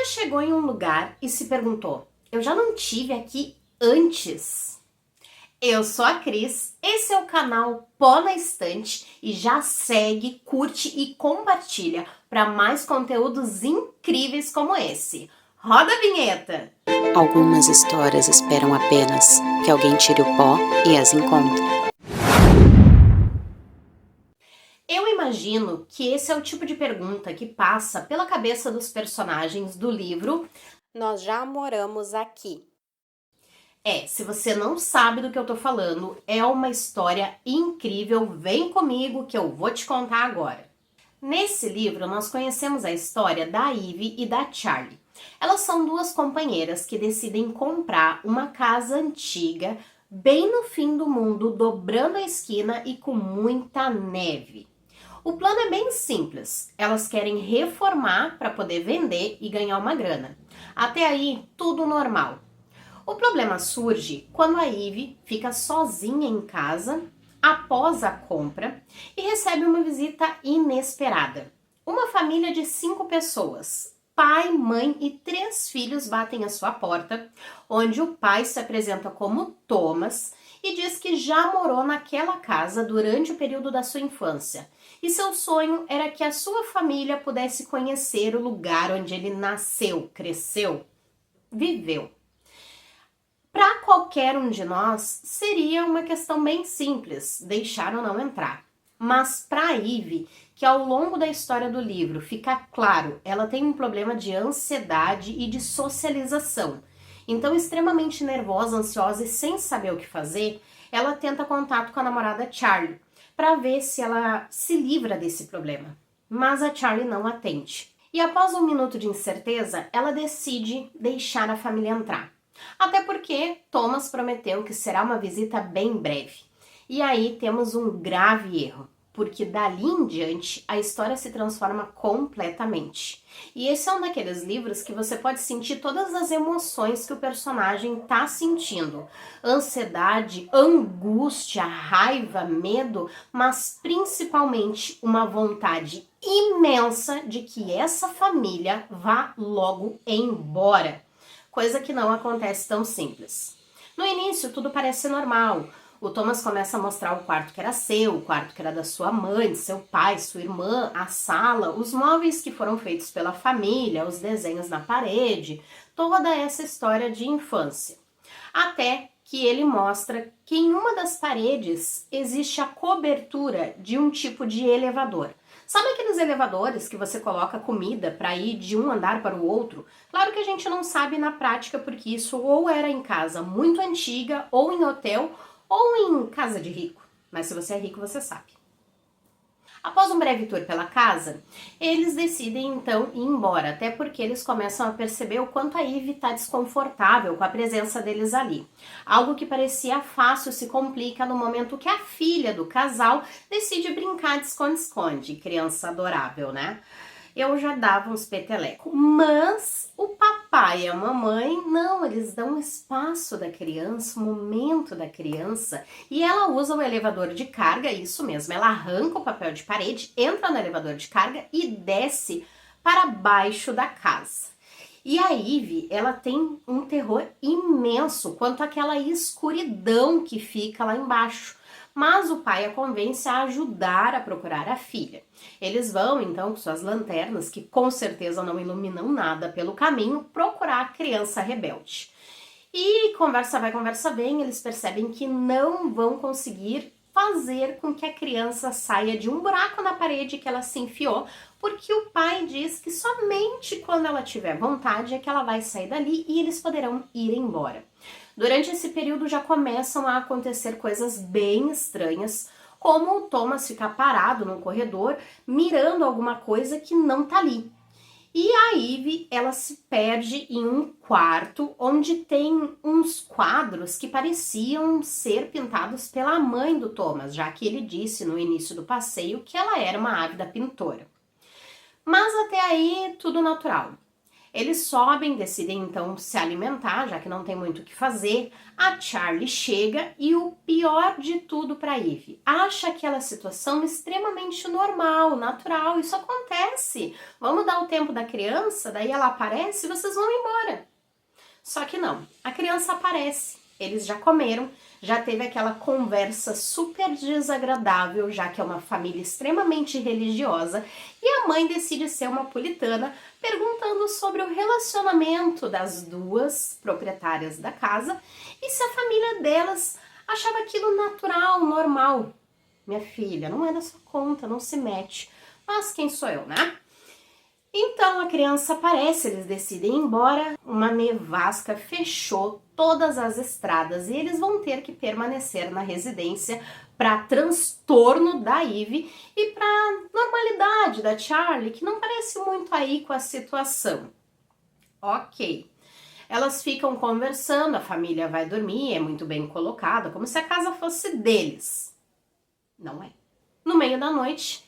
chegou em um lugar e se perguntou: eu já não tive aqui antes? Eu sou a Cris, esse é o canal Pó na Estante e já segue, curte e compartilha para mais conteúdos incríveis como esse. Roda a vinheta! Algumas histórias esperam apenas que alguém tire o pó e as encontre. Eu imagino que esse é o tipo de pergunta que passa pela cabeça dos personagens do livro Nós Já Moramos Aqui. Se você não sabe do que eu tô falando, é uma história incrível, vem comigo que eu vou te contar agora. Nesse livro, nós conhecemos a história da Ivy e da Charlie. Elas são duas companheiras que decidem comprar uma casa antiga, bem no fim do mundo, dobrando a esquina e com muita neve. O plano é bem simples, elas querem reformar para poder vender e ganhar uma grana. Até aí, tudo normal. O problema surge quando a Ivy fica sozinha em casa após a compra e recebe uma visita inesperada. Uma família de 5 pessoas, pai, mãe e 3 filhos batem à sua porta, onde o pai se apresenta como Thomas e diz que já morou naquela casa durante o período da sua infância. E seu sonho era que a sua família pudesse conhecer o lugar onde ele nasceu, cresceu, viveu. Para qualquer um de nós, seria uma questão bem simples, deixar ou não entrar. Mas para a Ivy, que ao longo da história do livro fica claro, ela tem um problema de ansiedade e de socialização. Então, extremamente nervosa, ansiosa e sem saber o que fazer, ela tenta contato com a namorada Charlie, para ver se ela se livra desse problema. Mas a Charlie não atende. E após um minuto de incerteza, ela decide deixar a família entrar. Até porque Thomas prometeu que será uma visita bem breve. E aí temos um grave erro, porque dali em diante a história se transforma completamente. E esse é um daqueles livros que você pode sentir todas as emoções que o personagem está sentindo. Ansiedade, angústia, raiva, medo, mas principalmente uma vontade imensa de que essa família vá logo embora. Coisa que não acontece tão simples. No início, tudo parece normal. O Thomas começa a mostrar o quarto que era seu, o quarto que era da sua mãe, seu pai, sua irmã, a sala, os móveis que foram feitos pela família, os desenhos na parede, toda essa história de infância. Até que ele mostra que em uma das paredes existe a cobertura de um tipo de elevador. Sabe aqueles elevadores que você coloca comida para ir de um andar para o outro? Claro que a gente não sabe na prática porque isso ou era em casa muito antiga, ou em hotel, ou em casa de rico. Mas se você é rico, você sabe. Após um breve tour pela casa, eles decidem então ir embora, até porque eles começam a perceber o quanto a Ivy está desconfortável com a presença deles ali. Algo que parecia fácil se complica no momento que a filha do casal decide brincar de esconde-esconde, criança adorável, né? Eu já dava uns peteleco, mas o papai e a mamãe, não, eles dão um espaço da criança, um momento da criança, e ela usa o elevador de carga, isso mesmo, ela arranca o papel de parede, entra no elevador de carga e desce para baixo da casa. E a Ivy, ela tem um terror imenso quanto àquela escuridão que fica lá embaixo. Mas o pai a convence a ajudar a procurar a filha. Eles vão, então, com suas lanternas, que com certeza não iluminam nada pelo caminho, procurar a criança rebelde. E conversa vai, conversa vem, eles percebem que não vão conseguir fazer com que a criança saia de um buraco na parede que ela se enfiou, porque o pai diz que somente quando ela tiver vontade é que ela vai sair dali e eles poderão ir embora. Durante esse período já começam a acontecer coisas bem estranhas, como o Thomas ficar parado no corredor, mirando alguma coisa que não tá ali. E a Ivy, ela se perde em um quarto onde tem uns quadros que pareciam ser pintados pela mãe do Thomas, já que ele disse no início do passeio que ela era uma ávida pintora. Mas até aí, tudo natural. Eles sobem, decidem então se alimentar, já que não tem muito o que fazer. A Charlie chega e o pior de tudo para Eve, acha aquela situação extremamente normal, natural, isso acontece. Vamos dar o tempo da criança, daí ela aparece e vocês vão embora. Só que não, a criança aparece, eles já comeram, já teve aquela conversa super desagradável, já que é uma família extremamente religiosa, e a mãe decide ser uma puritana, perguntando sobre o relacionamento das duas proprietárias da casa e se a família delas achava aquilo natural, normal. Minha filha, não é da sua conta, não se mete. Mas quem sou eu, né? Então a criança aparece, eles decidem ir embora, uma nevasca fechou todas as estradas e eles vão ter que permanecer na residência para transtorno da Eve e para normalidade da Charlie, que não parece muito aí com a situação. Ok. Elas ficam conversando, a família vai dormir, é muito bem colocada, como se a casa fosse deles. Não é. No meio da noite,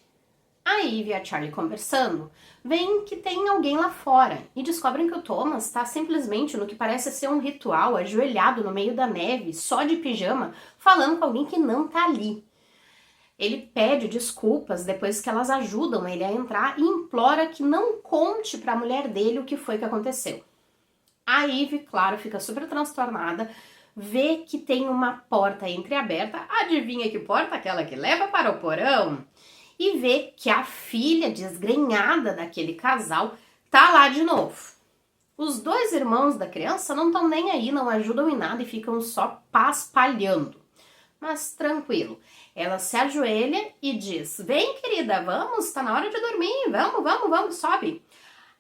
a Eve e a Charlie conversando, veem que tem alguém lá fora e descobrem que o Thomas está simplesmente no que parece ser um ritual, ajoelhado no meio da neve, só de pijama, falando com alguém que não tá ali. Ele pede desculpas depois que elas ajudam ele a entrar e implora que não conte para a mulher dele o que foi que aconteceu. A Eve, claro, fica super transtornada, vê que tem uma porta entreaberta, adivinha que porta? Aquela que leva para o porão. E vê que a filha desgrenhada daquele casal tá lá de novo. Os dois irmãos da criança não estão nem aí, não ajudam em nada e ficam só paspalhando. Mas tranquilo, ela se ajoelha e diz, vem querida, vamos, tá na hora de dormir, vamos, sobe.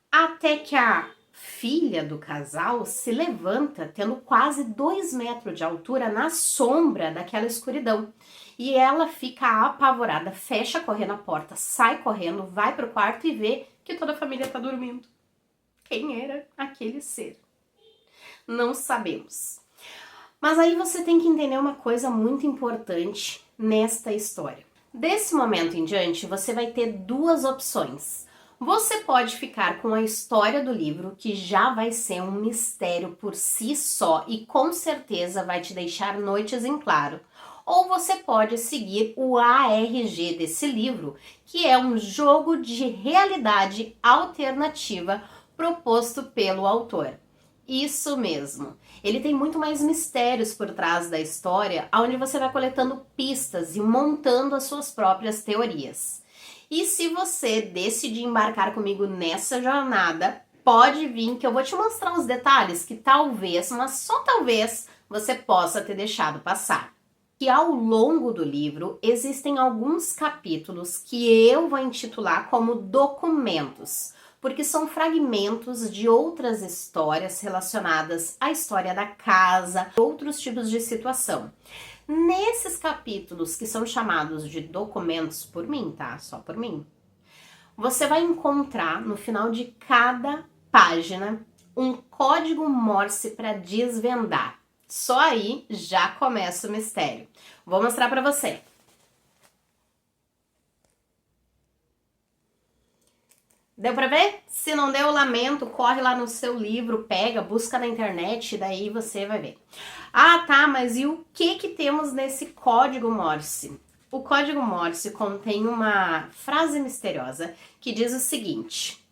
Até que a filha do casal se levanta, tendo quase 2 metros de altura na sombra daquela escuridão. E ela fica apavorada, fecha correndo a porta, sai correndo, vai pro quarto e vê que toda a família tá dormindo. Quem era aquele ser? Não sabemos. Mas aí você tem que entender uma coisa muito importante nesta história. Desse momento em diante, você vai ter 2 opções. Você pode ficar com a história do livro, que já vai ser um mistério por si só e com certeza vai te deixar noites em claro. Ou você pode seguir o ARG desse livro, que é um jogo de realidade alternativa proposto pelo autor. Isso mesmo. Ele tem muito mais mistérios por trás da história, onde você vai coletando pistas e montando as suas próprias teorias. E se você decidir embarcar comigo nessa jornada, pode vir que eu vou te mostrar uns detalhes que talvez, mas só talvez, você possa ter deixado passar. Que ao longo do livro existem alguns capítulos que eu vou intitular como documentos, porque são fragmentos de outras histórias relacionadas à história da casa, outros tipos de situação. Nesses capítulos, que são chamados de documentos por mim, tá? Só por mim. Você vai encontrar no final de cada página um código Morse para desvendar. Só aí já começa o mistério. Vou mostrar para você. Deu para ver? Se não deu, lamento, corre lá no seu livro, pega, busca na internet, daí você vai ver. Ah, tá, mas e o que temos nesse código Morse? O código Morse contém uma frase misteriosa que diz o seguinte: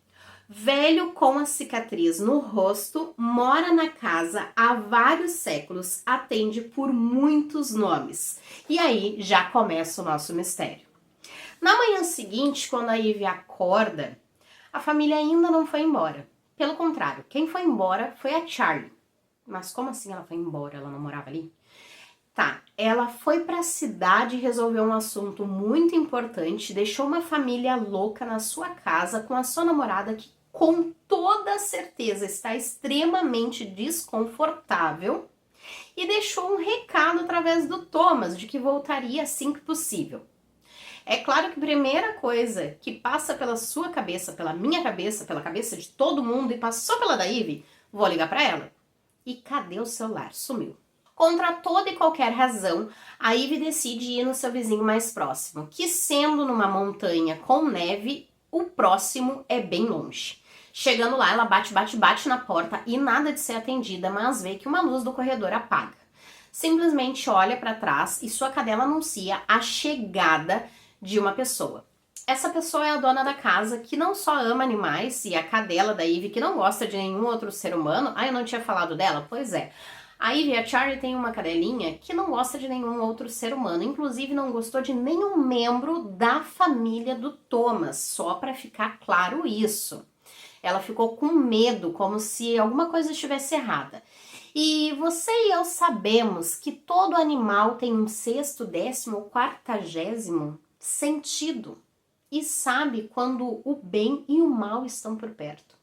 velho com a cicatriz no rosto, mora na casa há vários séculos, atende por muitos nomes. E aí já começa o nosso mistério. Na manhã seguinte, quando a Eve acorda, a família ainda não foi embora. Pelo contrário, quem foi embora foi a Charlie. Mas como assim ela foi embora? Ela não morava ali? Tá, ela foi para a cidade resolver um assunto muito importante, deixou uma família louca na sua casa com a sua namorada que com toda certeza está extremamente desconfortável e deixou um recado através do Thomas de que voltaria assim que possível. É claro que a primeira coisa que passa pela sua cabeça, pela minha cabeça, pela cabeça de todo mundo e passou pela da Eve, vou ligar para ela. E cadê o celular? Sumiu. Contra toda e qualquer razão, a Eve decide ir no seu vizinho mais próximo, que sendo numa montanha com neve, o próximo é bem longe. Chegando lá, ela bate, bate, bate na porta e nada de ser atendida, mas vê que uma luz do corredor apaga. Simplesmente olha para trás e sua cadela anuncia a chegada de uma pessoa. Essa pessoa é a dona da casa, que não só ama animais, e a cadela da Ivy, que não gosta de nenhum outro ser humano. Ah, eu não tinha falado dela? Pois é. A Ivy e a Charlie têm uma cadelinha que não gosta de nenhum outro ser humano. Inclusive, não gostou de nenhum membro da família do Thomas, só para ficar claro isso. Ela ficou com medo, como se alguma coisa estivesse errada. E você e eu sabemos que todo animal tem um sexto, décimo ou quartagésimo sentido e sabe quando o bem e o mal estão por perto.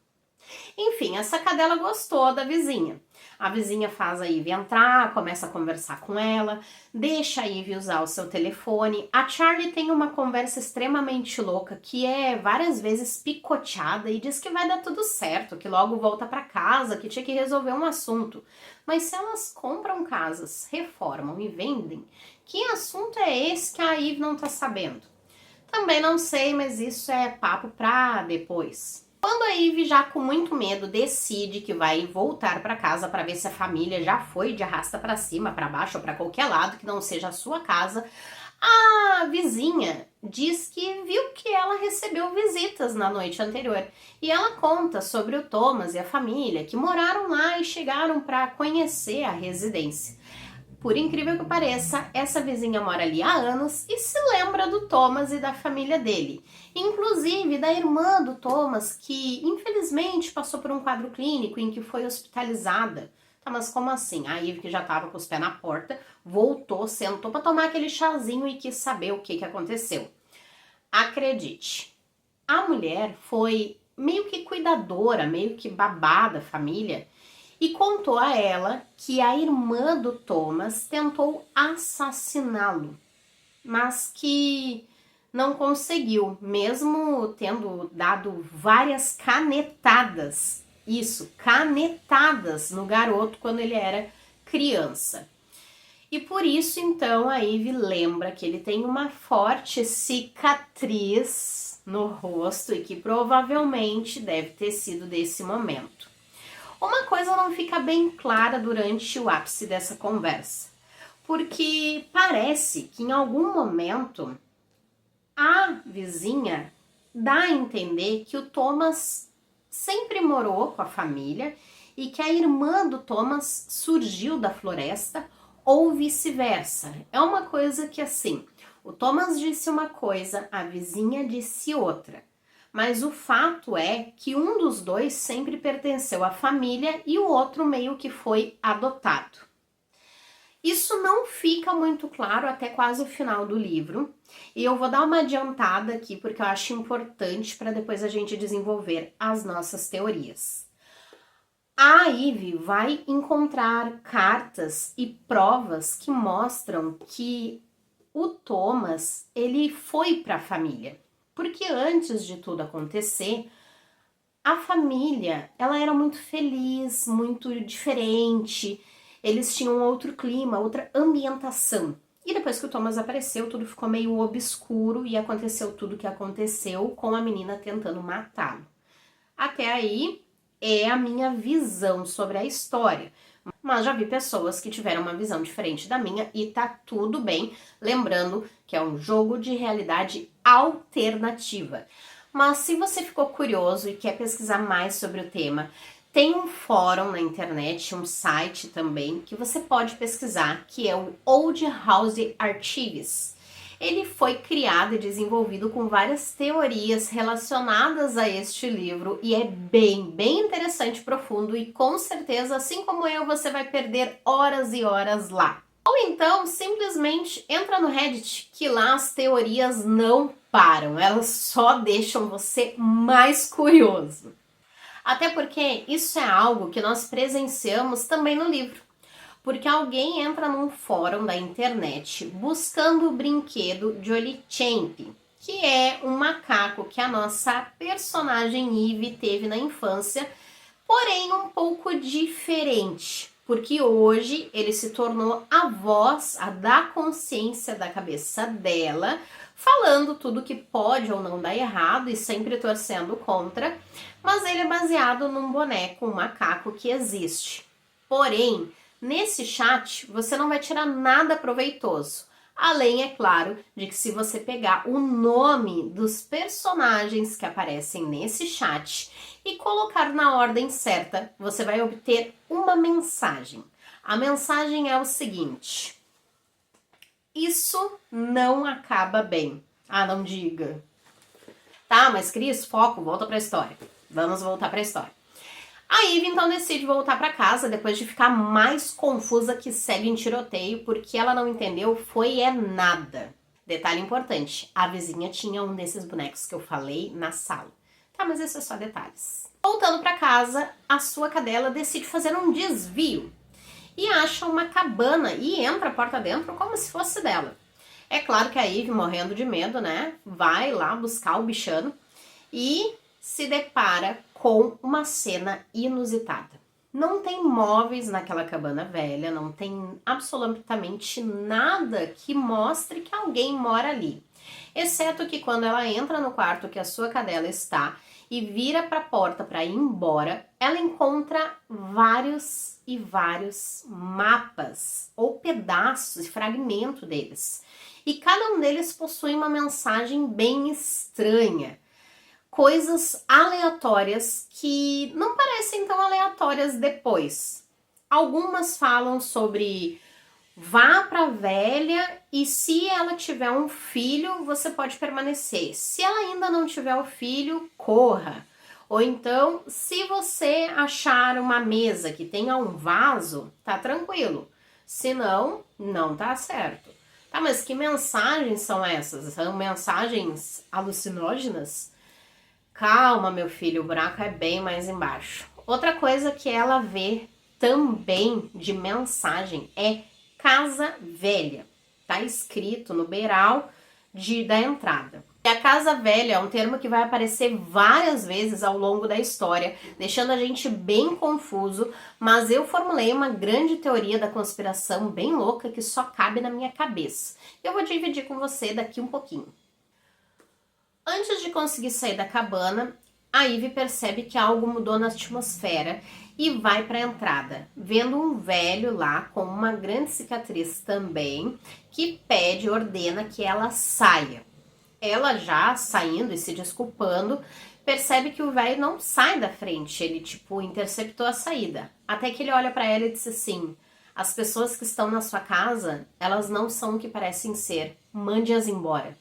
Enfim, essa cadela gostou da vizinha. A vizinha faz a Ivy entrar, começa a conversar com ela, deixa a Ivy usar o seu telefone. A Charlie tem uma conversa extremamente louca, que é várias vezes picoteada e diz que vai dar tudo certo, que logo volta para casa, que tinha que resolver um assunto. Mas se elas compram casas, reformam e vendem, que assunto é esse que a Ivy não tá sabendo? Também não sei, mas isso é papo pra depois. Quando a Ivy, já com muito medo, decide que vai voltar para casa para ver se a família já foi de arrasta para cima, para baixo ou para qualquer lado que não seja a sua casa, a vizinha diz que viu que ela recebeu visitas na noite anterior. E ela conta sobre o Thomas e a família que moraram lá e chegaram para conhecer a residência. Por incrível que pareça, essa vizinha mora ali há anos e se lembra do Thomas e da família dele. Inclusive da irmã do Thomas, que infelizmente passou por um quadro clínico em que foi hospitalizada. Tá, mas como assim? A Ivy, que já estava com os pés na porta, voltou, sentou para tomar aquele chazinho e quis saber o que aconteceu. Acredite, a mulher foi meio que cuidadora, meio que babá da família, e contou a ela que a irmã do Thomas tentou assassiná-lo, mas que não conseguiu, mesmo tendo dado várias canetadas, isso, canetadas no garoto quando ele era criança. E por isso, então, a Ivy lembra que ele tem uma forte cicatriz no rosto e que provavelmente deve ter sido desse momento. Uma coisa não fica bem clara durante o ápice dessa conversa, porque parece que em algum momento a vizinha dá a entender que o Thomas sempre morou com a família e que a irmã do Thomas surgiu da floresta ou vice-versa. É uma coisa que assim, o Thomas disse uma coisa, a vizinha disse outra. Mas o fato é que um dos dois sempre pertenceu à família e o outro meio que foi adotado. Isso não fica muito claro até quase o final do livro, e eu vou dar uma adiantada aqui porque eu acho importante para depois a gente desenvolver as nossas teorias. A Ivy vai encontrar cartas e provas que mostram que o Thomas, ele foi para a família. Porque antes de tudo acontecer, a família, ela era muito feliz, muito diferente, eles tinham outro clima, outra ambientação. E depois que o Thomas apareceu, tudo ficou meio obscuro e aconteceu tudo o que aconteceu com a menina tentando matá-lo. Até aí é a minha visão sobre a história. Mas já vi pessoas que tiveram uma visão diferente da minha e tá tudo bem, lembrando que é um jogo de realidade alternativa. Mas se você ficou curioso e quer pesquisar mais sobre o tema, tem um fórum na internet, um site também, que você pode pesquisar, que é o Old House Archives. Ele foi criado e desenvolvido com várias teorias relacionadas a este livro e é bem interessante, profundo e com certeza, assim como eu, você vai perder horas e horas lá. Ou então, simplesmente entra no Reddit, que lá as teorias não param, elas só deixam você mais curioso. Até porque isso é algo que nós presenciamos também no livro. Porque alguém entra num fórum da internet buscando o brinquedo Jolly Champ, que é um macaco que a nossa personagem Ivy teve na infância, porém um pouco diferente, porque hoje ele se tornou a voz, a da consciência da cabeça dela, falando tudo que pode ou não dar errado e sempre torcendo contra, mas ele é baseado num boneco, um macaco que existe. Porém, nesse chat você não vai tirar nada proveitoso. Além, é claro, de que se você pegar o nome dos personagens que aparecem nesse chat e colocar na ordem certa, você vai obter uma mensagem. A mensagem é o seguinte: isso não acaba bem. Ah, não diga. Tá, mas Cris, foco, volta pra história. Vamos voltar pra história. A Ivy então decide voltar para casa depois de ficar mais confusa que segue em tiroteio, porque ela não entendeu foi nada. Detalhe importante, a vizinha tinha um desses bonecos que eu falei na sala. Tá, mas isso é só detalhes. Voltando para casa, a sua cadela decide fazer um desvio e acha uma cabana e entra a porta dentro como se fosse dela. É claro que a Ivy, morrendo de medo, né, vai lá buscar o bichano e se depara com uma cena inusitada. Não tem móveis naquela cabana velha, não tem absolutamente nada que mostre que alguém mora ali. Exceto que quando ela entra no quarto que a sua cadela está e vira para a porta para ir embora, ela encontra vários e vários mapas ou pedaços e fragmentos deles. E cada um deles possui uma mensagem bem estranha. Coisas aleatórias que não parecem tão aleatórias depois. Algumas falam sobre vá pra velha e se ela tiver um filho, você pode permanecer. Se ela ainda não tiver o filho, corra. Ou então, se você achar uma mesa que tenha um vaso, tá tranquilo. Se não, não tá certo. Tá, mas que mensagens são essas? São mensagens alucinógenas? Calma, meu filho, o buraco é bem mais embaixo. Outra coisa que ela vê também de mensagem é casa velha. Tá escrito no beiral da entrada. E a casa velha é um termo que vai aparecer várias vezes ao longo da história, deixando a gente bem confuso, mas eu formulei uma grande teoria da conspiração bem louca que só cabe na minha cabeça. Eu vou dividir com você daqui um pouquinho. Antes de conseguir sair da cabana, a Ivy percebe que algo mudou na atmosfera e vai para a entrada, vendo um velho lá com uma grande cicatriz também, que pede, ordena que ela saia. Ela já saindo e se desculpando, percebe que o velho não sai da frente, ele interceptou a saída. Até que ele olha para ela e diz assim: as pessoas que estão na sua casa, elas não são o que parecem ser, mande-as embora.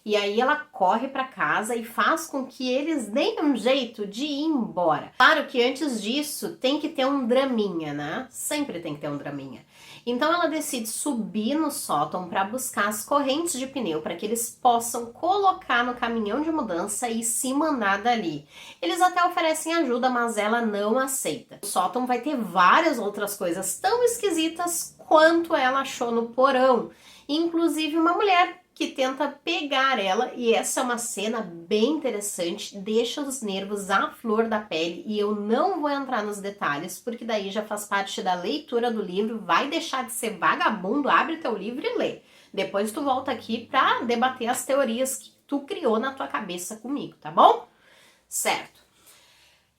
E aí ela corre para casa e faz com que eles deem um jeito de ir embora. Claro que antes disso tem que ter um draminha, né? Sempre tem que ter um draminha. Então ela decide subir no sótão para buscar as correntes de pneu para que eles possam colocar no caminhão de mudança e se mandar dali. Eles até oferecem ajuda, mas ela não aceita. O sótão vai ter várias outras coisas tão esquisitas quanto ela achou no porão. Inclusive uma mulher que tenta pegar ela, e essa é uma cena bem interessante, deixa os nervos à flor da pele, e eu não vou entrar nos detalhes, porque daí já faz parte da leitura do livro, vai deixar de ser vagabundo, abre teu livro e lê. Depois tu volta aqui pra debater as teorias que tu criou na tua cabeça comigo, tá bom? Certo.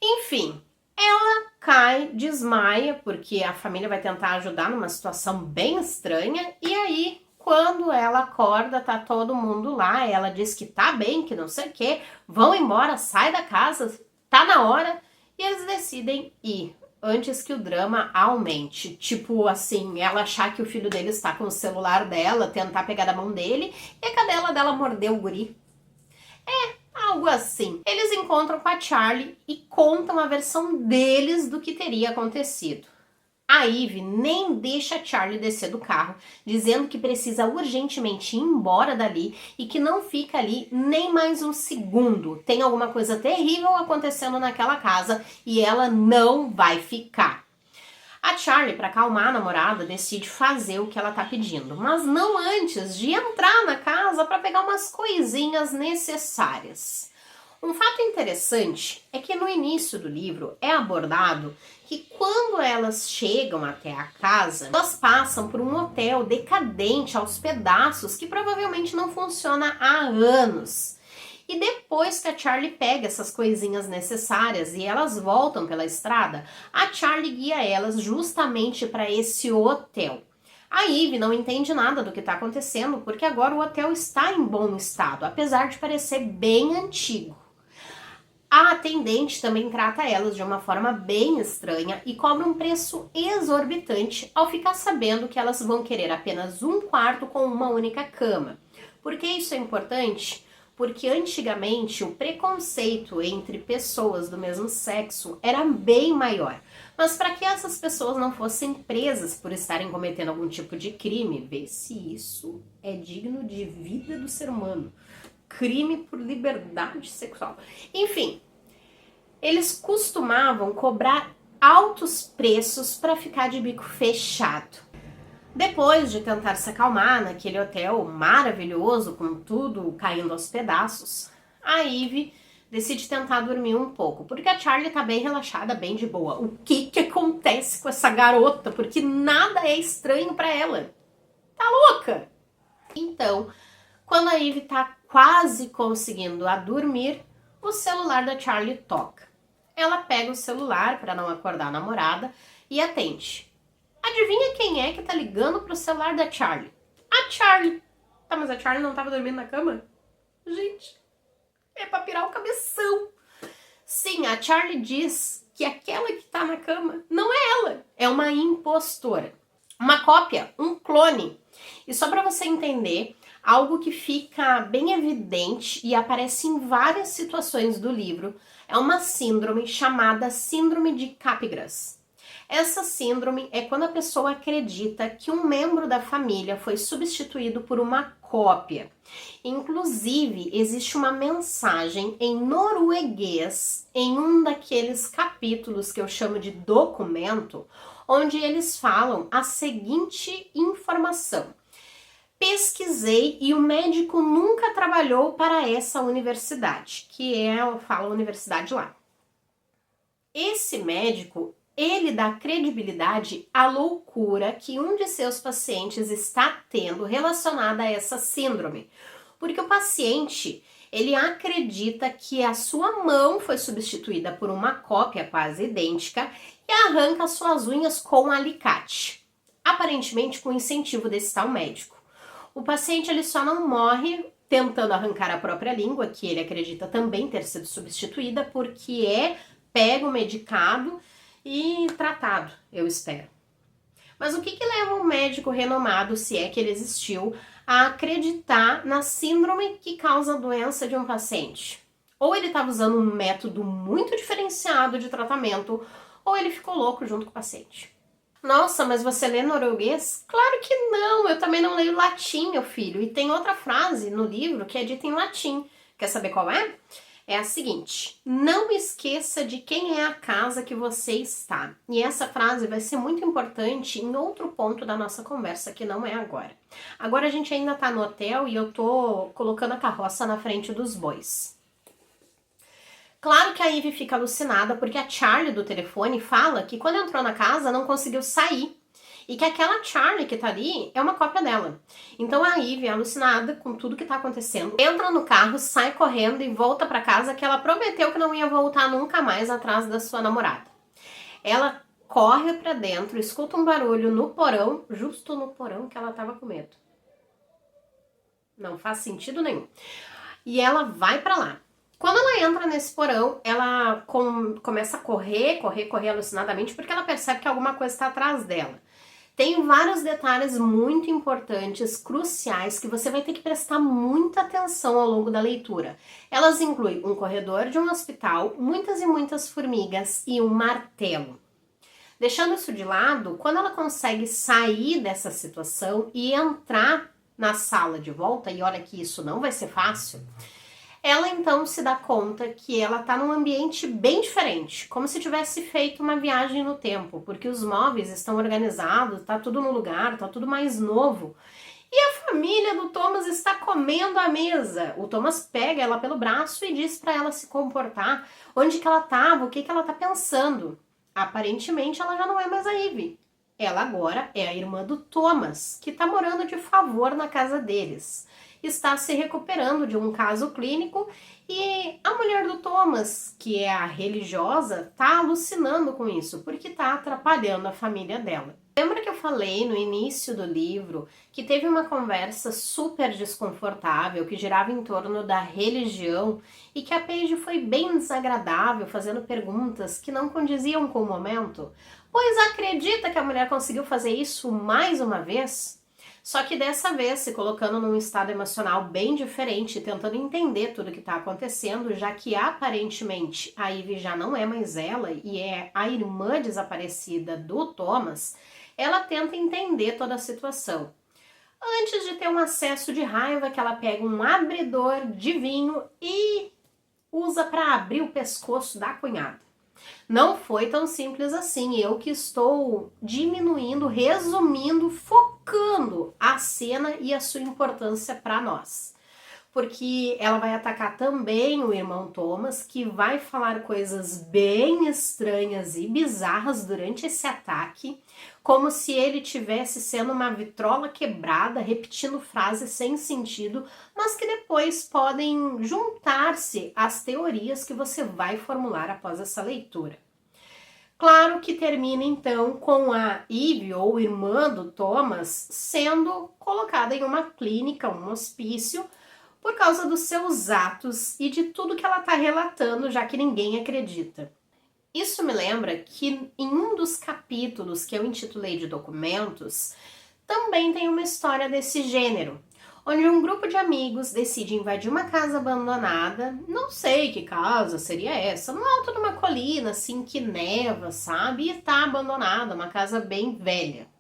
Enfim, ela cai, desmaia, porque a família vai tentar ajudar numa situação bem estranha, e aí quando ela acorda, tá todo mundo lá, ela diz que tá bem, que não sei o que, vão embora, sai da casa, tá na hora, e eles decidem ir, antes que o drama aumente. Tipo assim, ela achar que o filho dele está com o celular dela, tentar pegar da mão dele, e a cadela dela mordeu o guri. Algo assim. Eles encontram com a Charlie e contam a versão deles do que teria acontecido. A Ivy nem deixa a Charlie descer do carro, dizendo que precisa urgentemente ir embora dali e que não fica ali nem mais um segundo. Tem alguma coisa terrível acontecendo naquela casa e ela não vai ficar. A Charlie, para acalmar a namorada, decide fazer o que ela tá pedindo, mas não antes de entrar na casa para pegar umas coisinhas necessárias. Um fato interessante é que no início do livro é abordado que quando elas chegam até a casa, elas passam por um hotel decadente aos pedaços que provavelmente não funciona há anos. E depois que a Charlie pega essas coisinhas necessárias e elas voltam pela estrada, a Charlie guia elas justamente para esse hotel. A Eve não entende nada do que está acontecendo porque agora o hotel está em bom estado, apesar de parecer bem antigo. A atendente também trata elas de uma forma bem estranha e cobra um preço exorbitante ao ficar sabendo que elas vão querer apenas um quarto com uma única cama. Por que isso é importante? Porque antigamente o preconceito entre pessoas do mesmo sexo era bem maior. Mas para que essas pessoas não fossem presas por estarem cometendo algum tipo de crime, vê se isso é digno de vida do ser humano. Crime por liberdade sexual. Enfim, eles costumavam cobrar altos preços para ficar de bico fechado. Depois de tentar se acalmar naquele hotel maravilhoso, com tudo caindo aos pedaços, a Eve decide tentar dormir um pouco, porque a Charlie tá bem relaxada, bem de boa. O que acontece com essa garota? Porque nada é estranho para ela. Tá louca? Então, quando a Eve tá quase conseguindo a dormir, o celular da Charlie toca. Ela pega o celular para não acordar a namorada e atende. Adivinha quem é que tá ligando pro celular da Charlie? A Charlie. Tá, mas a Charlie não tava dormindo na cama? Gente, é pra pirar o cabeção. Sim, a Charlie diz que aquela que tá na cama não é ela, é uma impostora. Uma cópia, um clone. E só pra você entender, algo que fica bem evidente e aparece em várias situações do livro é uma síndrome chamada Síndrome de Capgras. Essa síndrome é quando a pessoa acredita que um membro da família foi substituído por uma cópia. Inclusive, existe uma mensagem em norueguês em um daqueles capítulos que eu chamo de documento, onde eles falam a seguinte informação. Pesquisei e o médico nunca trabalhou para essa universidade, que é, fala a universidade lá. Esse médico, ele dá credibilidade à loucura que um de seus pacientes está tendo relacionada a essa síndrome. Porque o paciente, ele acredita que a sua mão foi substituída por uma cópia quase idêntica e arranca suas unhas com um alicate. Aparentemente com incentivo desse tal médico. O paciente ele só não morre tentando arrancar a própria língua, que ele acredita também ter sido substituída, porque é pego, medicado e tratado, eu espero. Mas o que leva um médico renomado, se é que ele existiu, a acreditar na síndrome que causa a doença de um paciente? Ou ele estava usando um método muito diferenciado de tratamento, ou ele ficou louco junto com o paciente. Nossa, mas você lê norueguês? Claro que não, eu também não leio latim, meu filho. E tem outra frase no livro que é dita em latim. Quer saber qual é? É a seguinte: não esqueça de quem é a casa que você está. E essa frase vai ser muito importante em outro ponto da nossa conversa, que não é agora. Agora a gente ainda tá no hotel e eu tô colocando a carroça na frente dos bois. Claro que a Eve fica alucinada porque a Charlie do telefone fala que quando entrou na casa não conseguiu sair e que aquela Charlie que tá ali é uma cópia dela. Então a Eve, alucinada com tudo que tá acontecendo, entra no carro, sai correndo e volta pra casa que ela prometeu que não ia voltar nunca mais atrás da sua namorada. Ela corre pra dentro, escuta um barulho no porão, justo no porão que ela tava com medo. Não faz sentido nenhum. E ela vai pra lá. Quando ela entra nesse porão, ela começa a correr alucinadamente porque ela percebe que alguma coisa está atrás dela. Tem vários detalhes muito importantes, cruciais, que você vai ter que prestar muita atenção ao longo da leitura. Elas incluem um corredor de um hospital, muitas e muitas formigas e um martelo. Deixando isso de lado, quando ela consegue sair dessa situação e entrar na sala de volta, e olha que isso não vai ser fácil, ela então se dá conta que ela está num ambiente bem diferente, como se tivesse feito uma viagem no tempo, porque os móveis estão organizados, tá tudo no lugar, tá tudo mais novo. E a família do Thomas está comendo à mesa. O Thomas pega ela pelo braço e diz para ela se comportar, onde que ela estava, o que que ela tá pensando. Aparentemente ela já não é mais a Ivy. Ela agora é a irmã do Thomas, que está morando de favor na casa deles. Está se recuperando de um caso clínico e a mulher do Thomas, que é a religiosa, está alucinando com isso, porque está atrapalhando a família dela. Lembra que eu falei no início do livro que teve uma conversa super desconfortável que girava em torno da religião e que a Paige foi bem desagradável fazendo perguntas que não condiziam com o momento? Pois acredita que a mulher conseguiu fazer isso mais uma vez? Só que dessa vez se colocando num estado emocional bem diferente, tentando entender tudo o que está acontecendo, já que aparentemente a Ivy já não é mais ela e é a irmã desaparecida do Thomas. Ela tenta entender toda a situação. Antes de ter um acesso de raiva, que ela pega um abridor de vinho e usa para abrir o pescoço da cunhada. Não foi tão simples assim. Eu que estou diminuindo, resumindo, focando a cena e a sua importância para nós. Porque ela vai atacar também o irmão Thomas, que vai falar coisas bem estranhas e bizarras durante esse ataque, como se ele tivesse sendo uma vitrola quebrada, repetindo frases sem sentido, mas que depois podem juntar-se às teorias que você vai formular após essa leitura. Claro que termina então com a Ivy, ou irmã do Thomas, sendo colocada em uma clínica, um hospício, por causa dos seus atos e de tudo que ela está relatando, já que ninguém acredita. Isso me lembra que em um dos capítulos que eu intitulei de documentos, também tem uma história desse gênero, onde um grupo de amigos decide invadir uma casa abandonada, não sei que casa seria essa, no alto de uma colina, assim, que neva, sabe? E tá abandonada, uma casa bem velha.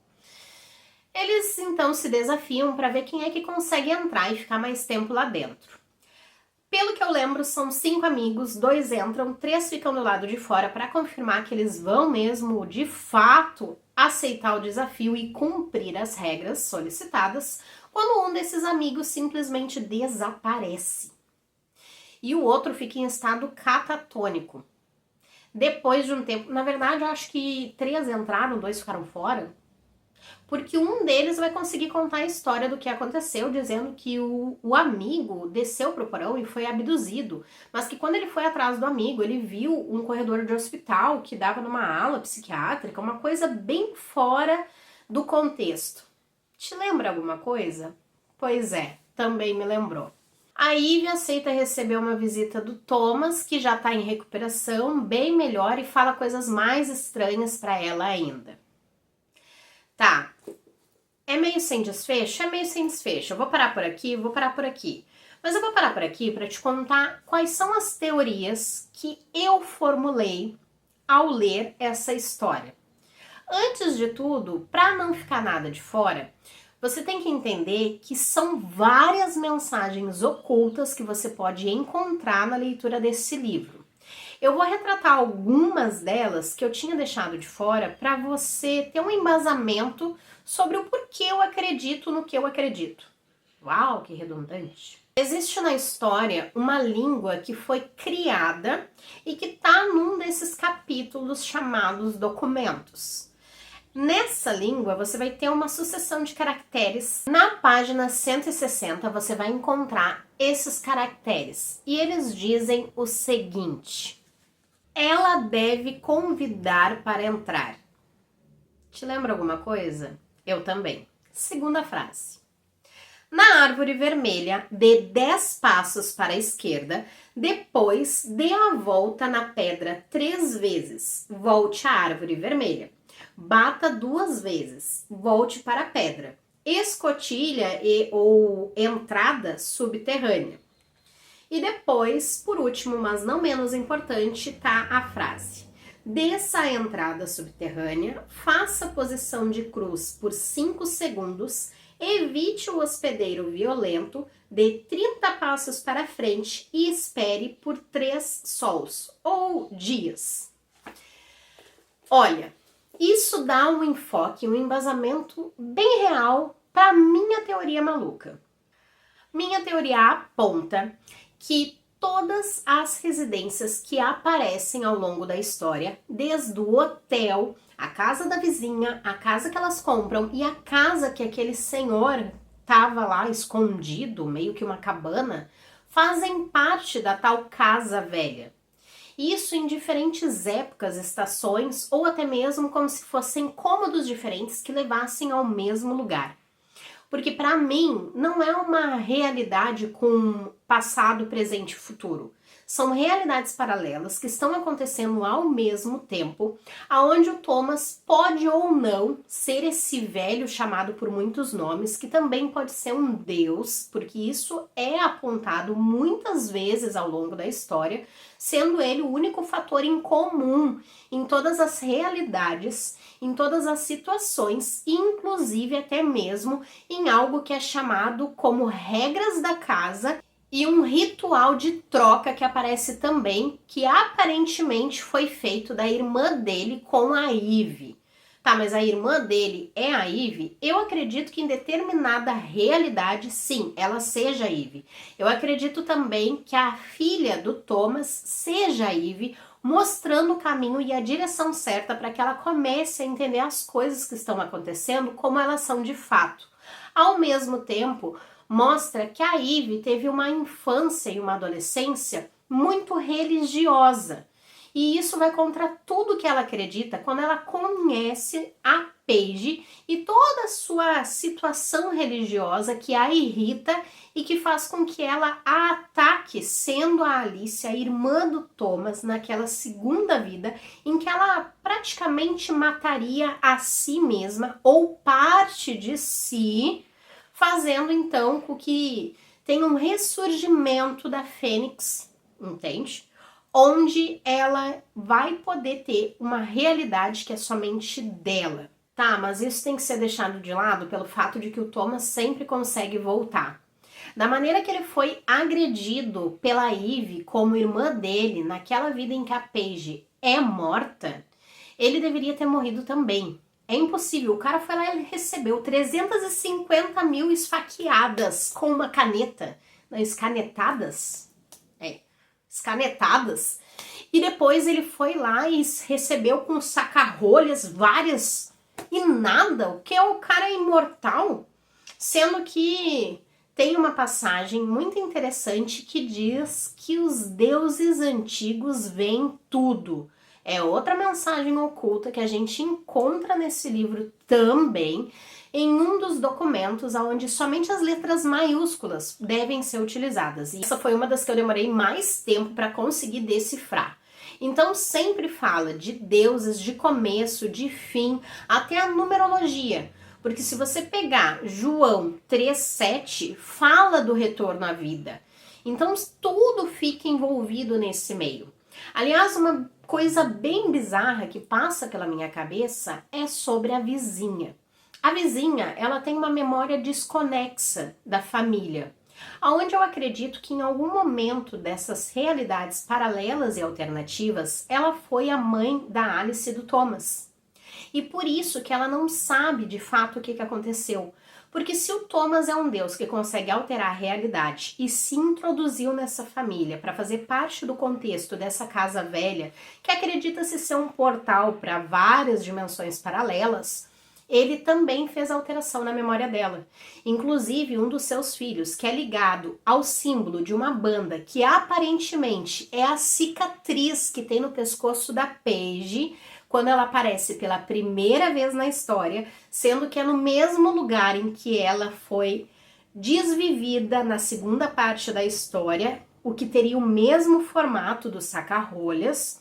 Eles então se desafiam para ver quem é que consegue entrar e ficar mais tempo lá dentro. Pelo que eu lembro, são 5 amigos, 2 entram, 3 ficam do lado de fora para confirmar que eles vão mesmo, de fato, aceitar o desafio e cumprir as regras solicitadas, quando um desses amigos simplesmente desaparece. E o outro fica em estado catatônico. Depois de um tempo, na verdade, eu acho que 3 entraram, 2 ficaram fora, porque um deles vai conseguir contar a história do que aconteceu, dizendo que o amigo desceu pro porão e foi abduzido, mas que quando ele foi atrás do amigo, ele viu um corredor de hospital que dava numa ala psiquiátrica, uma coisa bem fora do contexto. Te lembra alguma coisa? Pois é, também me lembrou. A Ivy aceita receber uma visita do Thomas, que já tá em recuperação, bem melhor, e fala coisas mais estranhas para ela ainda. Tá, é meio sem desfecho? É meio sem desfecho. Eu vou parar por aqui, vou parar por aqui. Mas eu vou parar por aqui para te contar quais são as teorias que eu formulei ao ler essa história. Antes de tudo, para não ficar nada de fora, você tem que entender que são várias mensagens ocultas que você pode encontrar na leitura desse livro. Eu vou retratar algumas delas que eu tinha deixado de fora para você ter um embasamento sobre o porquê eu acredito no que eu acredito. Uau, que redundante! Existe na história uma língua que foi criada e que está num desses capítulos chamados documentos. Nessa língua você vai ter uma sucessão de caracteres. Na página 160 você vai encontrar esses caracteres e eles dizem o seguinte: ela deve convidar para entrar. Te lembra alguma coisa? Eu também. Segunda frase. Na árvore vermelha, dê 10 passos para a esquerda, depois dê a volta na pedra 3 vezes. Volte à árvore vermelha. Bata 2 vezes. Volte para a pedra. Escotilha ou entrada subterrânea. E depois, por último, mas não menos importante, tá a frase: desça a entrada subterrânea, faça posição de cruz por 5 segundos, evite o hospedeiro violento, dê 30 passos para frente e espere por 3 sols ou dias. Olha, isso dá um enfoque, um embasamento bem real para minha teoria maluca. Minha teoria aponta que todas as residências que aparecem ao longo da história, desde o hotel, a casa da vizinha, a casa que elas compram e a casa que aquele senhor estava lá escondido, meio que uma cabana, fazem parte da tal casa velha. Isso em diferentes épocas, estações ou até mesmo como se fossem cômodos diferentes que levassem ao mesmo lugar. Porque para mim não é uma realidade com passado, presente e futuro. São realidades paralelas que estão acontecendo ao mesmo tempo, aonde o Thomas pode ou não ser esse velho chamado por muitos nomes, que também pode ser um deus, porque isso é apontado muitas vezes ao longo da história, sendo ele o único fator em comum em todas as realidades, em todas as situações, inclusive até mesmo em algo que é chamado como regras da casa e um ritual de troca que aparece também, que aparentemente foi feito da irmã dele com a Eve. Tá, mas a irmã dele é a Eve? Eu acredito que em determinada realidade, sim, ela seja a Eve. Eu acredito também que a filha do Thomas seja a Eve, mostrando o caminho e a direção certa para que ela comece a entender as coisas que estão acontecendo como elas são de fato. Ao mesmo tempo, mostra que a Eve teve uma infância e uma adolescência muito religiosa. E isso vai contra tudo que ela acredita quando ela conhece a Paige e toda a sua situação religiosa que a irrita e que faz com que ela a ataque, sendo a Alice a irmã do Thomas naquela segunda vida em que ela praticamente mataria a si mesma ou parte de si, fazendo então com que tenha um ressurgimento da Fênix, entende? Onde ela vai poder ter uma realidade que é somente dela. Tá, mas isso tem que ser deixado de lado pelo fato de que o Thomas sempre consegue voltar. Da maneira que ele foi agredido pela Eve como irmã dele naquela vida em que a Paige é morta, ele deveria ter morrido também. É impossível, o cara foi lá e ele recebeu 350 mil esfaqueadas com uma caneta. Não, escanetadas? Escanetadas. E depois ele foi lá e recebeu com saca-rolhas várias e nada. O que é o cara imortal? Sendo que tem uma passagem muito interessante que diz que os deuses antigos veem tudo. É outra mensagem oculta que a gente encontra nesse livro também, em um dos documentos onde somente as letras maiúsculas devem ser utilizadas. E essa foi uma das que eu demorei mais tempo para conseguir decifrar. Então sempre fala de deuses, de começo, de fim, até a numerologia. Porque se você pegar João 3,7, fala do retorno à vida. Então tudo fica envolvido nesse meio. Aliás, uma coisa bem bizarra que passa pela minha cabeça é sobre a vizinha. A vizinha, ela tem uma memória desconexa da família, onde eu acredito que em algum momento dessas realidades paralelas e alternativas, ela foi a mãe da Alice e do Thomas. E por isso que ela não sabe de fato o que aconteceu. Porque se o Thomas é um deus que consegue alterar a realidade e se introduziu nessa família para fazer parte do contexto dessa casa velha, que acredita-se ser um portal para várias dimensões paralelas, ele também fez alteração na memória dela. Inclusive, um dos seus filhos, que é ligado ao símbolo de uma banda, que aparentemente é a cicatriz que tem no pescoço da Paige, quando ela aparece pela primeira vez na história, sendo que é no mesmo lugar em que ela foi desvivida na segunda parte da história, o que teria o mesmo formato do saca-rolhas,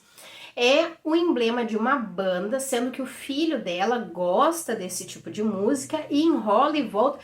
é o emblema de uma banda, sendo que o filho dela gosta desse tipo de música e enrola e volta,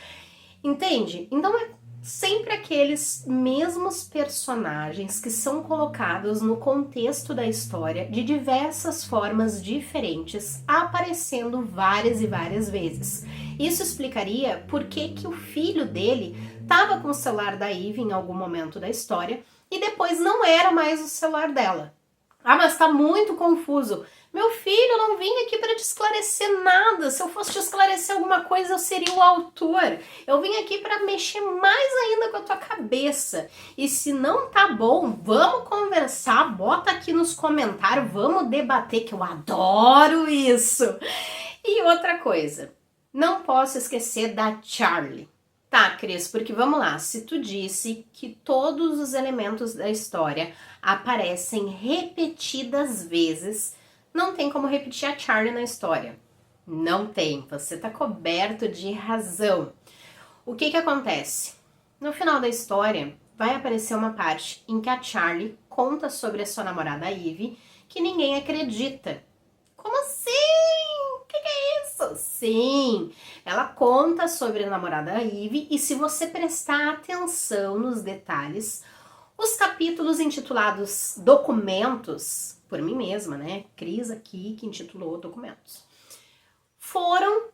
entende? Então é sempre aqueles mesmos personagens que são colocados no contexto da história de diversas formas diferentes, aparecendo várias e várias vezes. Isso explicaria por que o filho dele estava com o celular da Eve em algum momento da história e depois não era mais o celular dela. Ah, mas tá muito confuso. Meu filho, eu não vim aqui para te esclarecer nada. Se eu fosse te esclarecer alguma coisa, eu seria o autor. Eu vim aqui para mexer mais ainda com a tua cabeça. E se não tá bom, vamos conversar, bota aqui nos comentários, vamos debater, que eu adoro isso. E outra coisa, não posso esquecer da Charlie. Tá, Cris, porque vamos lá, se tu disse que todos os elementos da história aparecem repetidas vezes, não tem como repetir a Charlie na história. Não tem, você tá coberto de razão. O que acontece? No final da história, vai aparecer uma parte em que a Charlie conta sobre a sua namorada Ivy, que ninguém acredita. Como assim? O que é isso? Sim, ela conta sobre a namorada Ivy e se você prestar atenção nos detalhes, os capítulos intitulados Documentos, por mim mesma, né? Cris aqui que intitulou Documentos, foram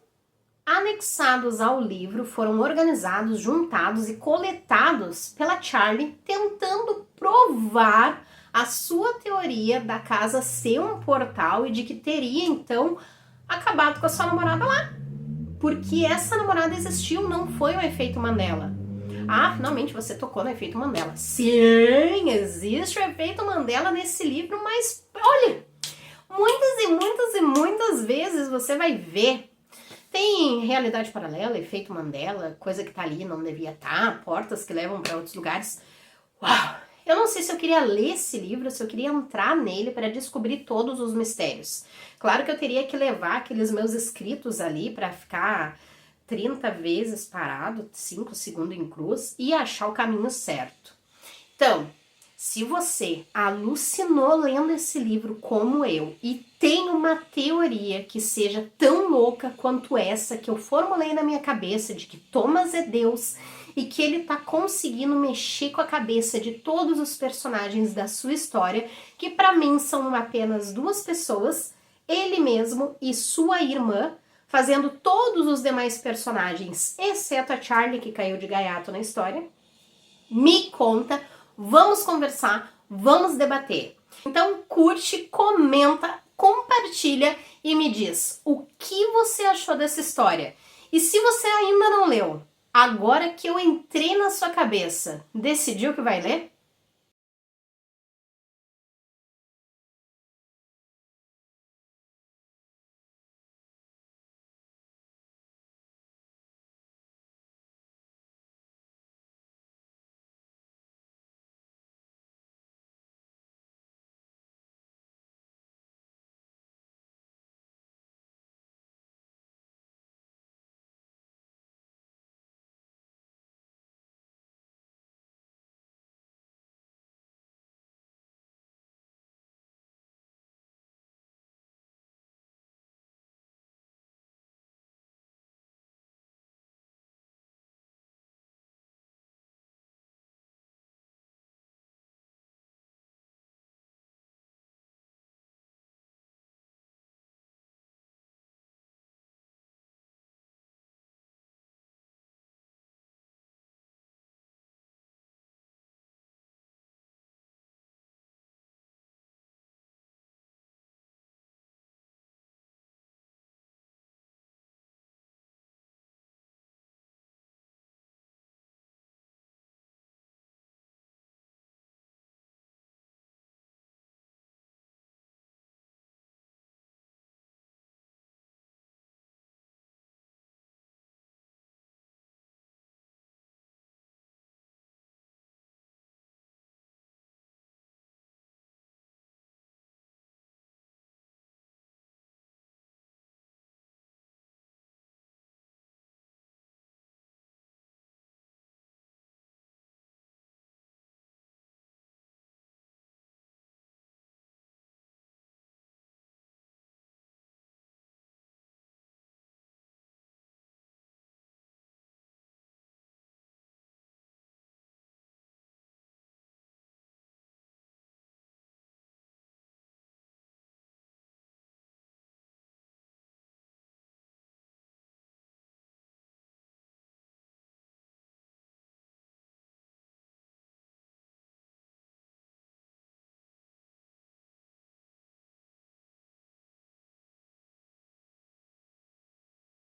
anexados ao livro, foram organizados, juntados e coletados pela Charlie, tentando provar a sua teoria da casa ser um portal e de que teria, então, acabado com a sua namorada lá. Porque essa namorada existiu, não foi um efeito Mandela. Ah, finalmente você tocou no efeito Mandela. Sim, existe o efeito Mandela nesse livro, mas olha, muitas vezes você vai ver. Tem realidade paralela, efeito Mandela, coisa que tá ali, não devia estar, portas que levam para outros lugares. Uau! Eu não sei se eu queria ler esse livro, se eu queria entrar nele para descobrir todos os mistérios. Claro que eu teria que levar aqueles meus escritos ali para ficar 30 vezes parado, 5 segundos em cruz e achar o caminho certo. Então, se você alucinou lendo esse livro como eu e tem uma teoria que seja tão louca quanto essa que eu formulei na minha cabeça de que Thomas é Deus e que ele tá conseguindo mexer com a cabeça de todos os personagens da sua história, que para mim são apenas duas pessoas, ele mesmo e sua irmã, fazendo todos os demais personagens, exceto a Charlie que caiu de gaiato na história, me conta, vamos conversar, vamos debater. Então curte, comenta, compartilha e me diz o que você achou dessa história. E se você ainda não leu, agora que eu entrei na sua cabeça, decidiu que vai ler?